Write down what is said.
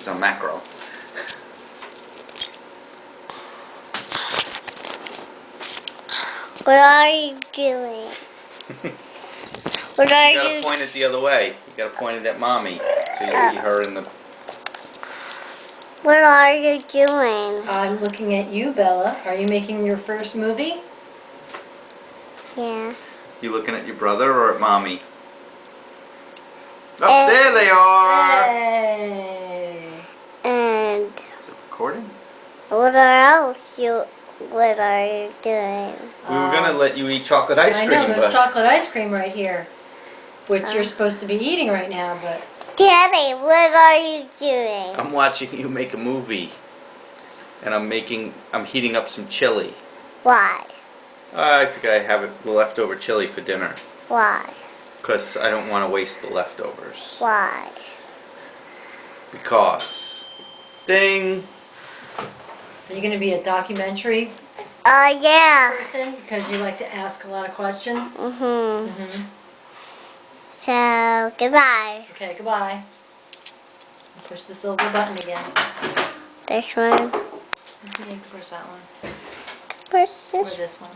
some mackerel. What are you doing? What are You gotta you? point it the other way. You gotta point it at Mommy, so you see her in the... What are you doing? I'm looking at you, Bella. Are you making your first movie? Yeah. You looking at your brother or at Mommy? Oh, there they are! Hey! And Is it recording? what else you? What are you doing? We were gonna let you eat chocolate ice I cream, know, there's but... chocolate ice cream right here, which you're supposed to be eating right now, but... Daddy, what are you doing? I'm watching you make a movie. And I'm heating up some chili. Why? I think I have leftover chili for dinner. Why? Because I don't want to waste the leftovers. Why? Because... Ding! Are you going to be a documentary Yeah. person because you like to ask a lot of questions? Mhm. Mm-hmm. So goodbye. Okay, goodbye. Push the silver button again. This one. You can push that one. Push Or this. this one.